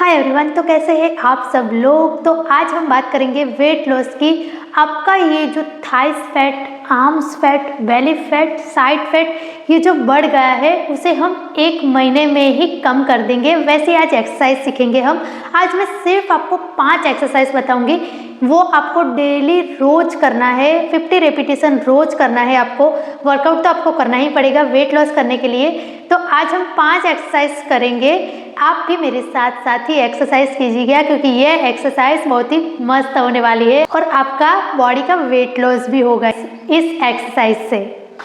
Hi everyone, तो कैसे हैं आप सब लोग। तो आज हम बात करेंगे वेट लॉस की। आपका ये जो thighs fat, arms fat, belly fat, side fat ये जो बढ़ गया है उसे हम 1 महीने में ही कम कर देंगे। वैसे आज एक्सरसाइज सीखेंगे हम। आज मैं सिर्फ आपको 5 एक्सरसाइज बताऊंगी, वो आपको डेली रोज करना है। 50 रेपिटेशन रोज करना है आपको। वर्कआउट तो आपको करना ही पड़ेगा वेट लॉस करने के लिए। तो आज हम 5 एक्सरसाइज करेंगे। आप भी मेरे साथ साथ ही एक्सरसाइज कीजिएगा, क्योंकि ये एक्सरसाइज बहुत ही मस्त होने वाली है और आपका बॉडी का वेट लॉस भी होगा इस एक्सरसाइज से।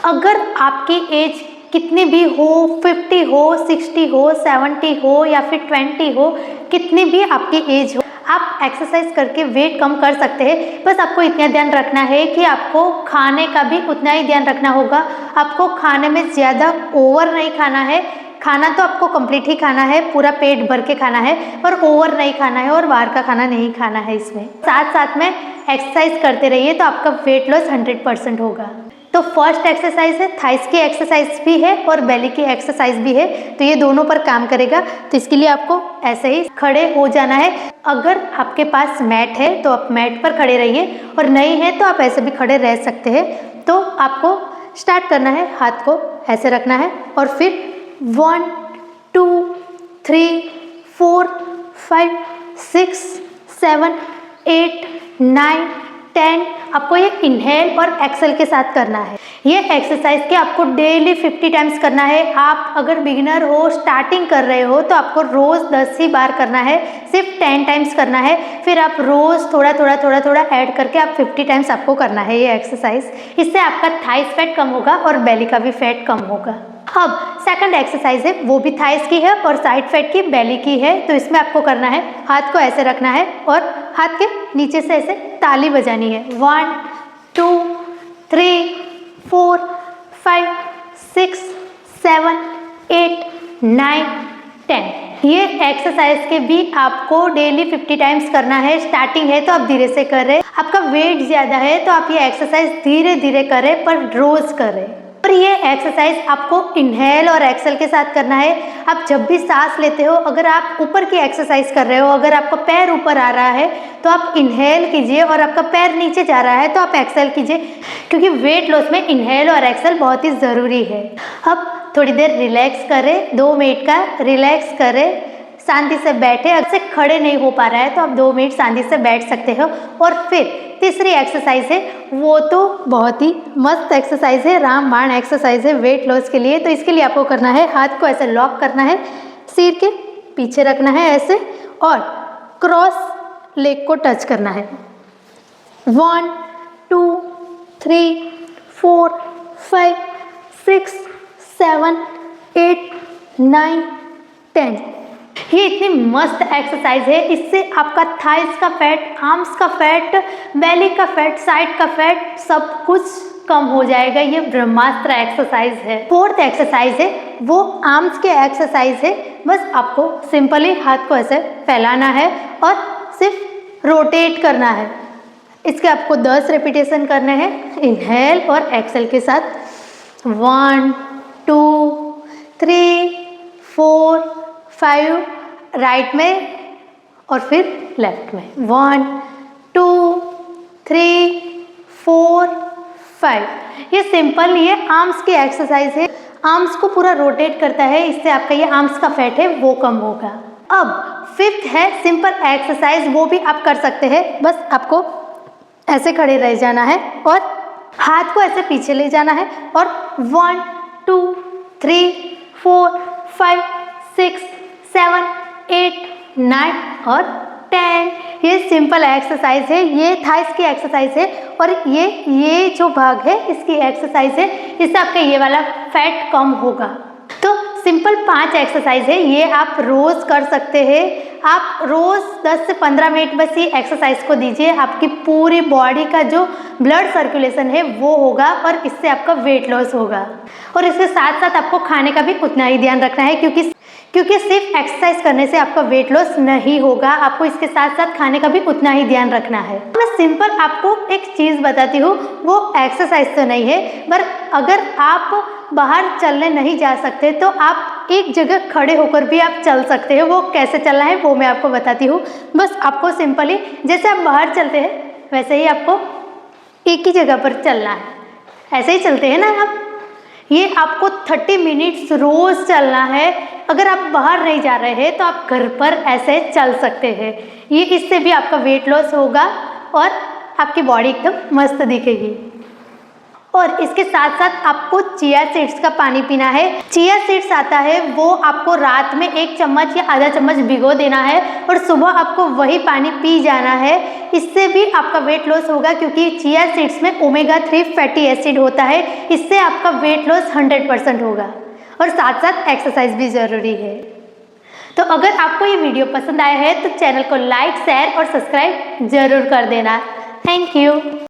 अगर आपकी एज कितनी भी हो, 50 हो, 60 हो, 70 हो या फिर 20 हो, कितनी भी आपकी एज हो, आप एक्सरसाइज करके वेट कम कर सकते हैं। बस आपको इतना ध्यान रखना है कि आपको खाने का भी उतना ही ध्यान रखना होगा। आपको खाने में ज़्यादा ओवर नहीं खाना है। खाना तो आपको कंप्लीट ही खाना है, पूरा पेट भर के खाना है, पर ओवर नहीं खाना है और बाहर का खाना नहीं खाना है। इसमें साथ साथ में एक्सरसाइज करते रहिए तो आपका वेट लॉस 100% होगा। तो फर्स्ट एक्सरसाइज है, थाइस की एक्सरसाइज भी है और बेली की एक्सरसाइज भी है। तो ये दोनों पर काम करेगा। तो इसके लिए आपको ऐसे ही खड़े हो जाना है। अगर आपके पास मैट है तो आप मैट पर खड़े रहिए, और नहीं है तो आप ऐसे भी खड़े रह सकते हैं। तो आपको स्टार्ट करना है, हाथ को ऐसे रखना है और फिर 1 2 3 4 5 6 7 8 9 10 आपको ये इनहेल और एक्सेल के साथ करना है। ये एक्सरसाइज के आपको डेली 50 टाइम्स करना है। आप अगर बिगिनर हो, स्टार्टिंग कर रहे हो, तो आपको रोज 10 ही बार करना है, सिर्फ 10 टाइम्स करना है। फिर आप रोज थोड़ा थोड़ा ऐड करके आप 50 टाइम्स आपको करना है ये एक्सरसाइज। इससे आपका थाइस फैट कम होगा और बेली का भी फैट कम होगा। अब सेकंड एक्सरसाइज है, वो भी थाइस की है और साइड फैट की, बेली की है। तो इसमें आपको करना है, हाथ को ऐसे रखना है और हाथ के नीचे से ऐसे ताली बजानी है। 1 2 3 4 5 6 7 8 9 10। ये एक्सरसाइज के भी आपको डेली 50 टाइम्स करना है। स्टार्टिंग है तो आप धीरे से करें। आपका वेट ज़्यादा है तो आप ये एक्सरसाइज धीरे धीरे करें, पर रोज करें। और ये एक्सरसाइज आपको इनहेल और एक्सेल के साथ करना है। आप जब भी सांस लेते हो, अगर आप ऊपर की एक्सरसाइज कर रहे हो, अगर आपका पैर ऊपर आ रहा है तो आप इनहेल कीजिए, और आपका पैर नीचे जा रहा है तो आप एक्सेल कीजिए, क्योंकि वेट लॉस में इनहेल और एक्सेल बहुत ही ज़रूरी है। अब थोड़ी देर रिलैक्स करें, 2 मिनट का रिलैक्स करें, शांति से बैठे। अगर से खड़े नहीं हो पा रहा है तो आप 2 मिनट शांति से बैठ सकते हो। और फिर तीसरी एक्सरसाइज है, वो तो बहुत ही मस्त एक्सरसाइज है, रामबाण एक्सरसाइज है वेट लॉस के लिए। तो इसके लिए आपको करना है, हाथ को ऐसे लॉक करना है, सिर के पीछे रखना है ऐसे, और क्रॉस लेग को टच करना है। 1 2 3 4 5 6 7 8 9 10। ये इतनी मस्त एक्सरसाइज है। इससे आपका थाइस का फैट, आर्म्स का फैट, बेली का फैट, साइड का फैट सब कुछ कम हो जाएगा। ये ब्रह्मास्त्र एक्सरसाइज है। फोर्थ एक्सरसाइज है, वो आर्म्स के एक्सरसाइज है। बस आपको सिंपली हाथ को ऐसे फैलाना है और सिर्फ रोटेट करना है। इसके आपको 10 रेपिटेशन करने हैं इनहेल और एक्सेल के साथ। 1 2 3 4 5 राइट में और फिर लेफ्ट में। 1 2 3 4 5। ये सिंपल, ये आर्म्स की एक्सरसाइज है। आर्म्स को पूरा रोटेट करता है, इससे आपका ये आर्म्स का फैट है वो कम होगा। अब फिफ्थ है सिंपल एक्सरसाइज, वो भी आप कर सकते हैं। बस आपको ऐसे खड़े रह जाना है और हाथ को ऐसे पीछे ले जाना है, और 1 2 3 4 5 6 7 8 9 और 10। ये सिंपल एक्सरसाइज है, ये थाइस की एक्सरसाइज है, और ये जो भाग है इसकी एक्सरसाइज है। इससे आपका ये वाला फैट कम होगा। तो सिंपल 5 एक्सरसाइज है, ये आप रोज कर सकते हैं। आप रोज 10 से 15 मिनट बस ये एक्सरसाइज को दीजिए। आपकी पूरी बॉडी का जो ब्लड सर्कुलेशन है वो होगा, और इससे आपका वेट लॉस होगा। और इसके साथ साथ आपको खाने का भी उतना ही ध्यान रखना है, क्योंकि सिर्फ एक्सरसाइज करने से आपका वेट लॉस नहीं होगा। आपको इसके साथ साथ खाने का भी उतना ही ध्यान रखना है। मैं सिंपल आपको एक चीज़ बताती हूँ, वो एक्सरसाइज तो नहीं है, पर अगर आप बाहर चलने नहीं जा सकते तो आप आप एक जगह खड़े होकर भी आप चल सकते हो। वो कैसे चलना है वो मैं आपको बताती हूँ। बस आपको सिंपली जैसे आप बाहर चलते हैं वैसे ही आपको एक ही जगह पर चलना है, ऐसे ही चलते हैं ना आप। ये आपको 30 मिनट्स रोज चलना है। अगर आप बाहर नहीं जा रहे हैं तो आप घर पर ऐसे चल सकते हैं। ये इससे भी आपका वेट लॉस होगा और आपकी बॉडी एकदम मस्त दिखेगी। और इसके साथ साथ आपको चिया सीड्स का पानी पीना है। चिया सीड्स आता है वो आपको रात में 1 चम्मच या आधा चम्मच भिगो देना है और सुबह आपको वही पानी पी जाना है। इससे भी आपका वेट लॉस होगा क्योंकि चिया सीड्स में ओमेगा 3 फैटी एसिड होता है। इससे आपका वेट लॉस 100% होगा और साथ साथ एक्सरसाइज भी ज़रूरी है। तो अगर आपको ये वीडियो पसंद आया है तो चैनल को लाइक, शेयर और सब्सक्राइब जरूर कर देना। Thank you.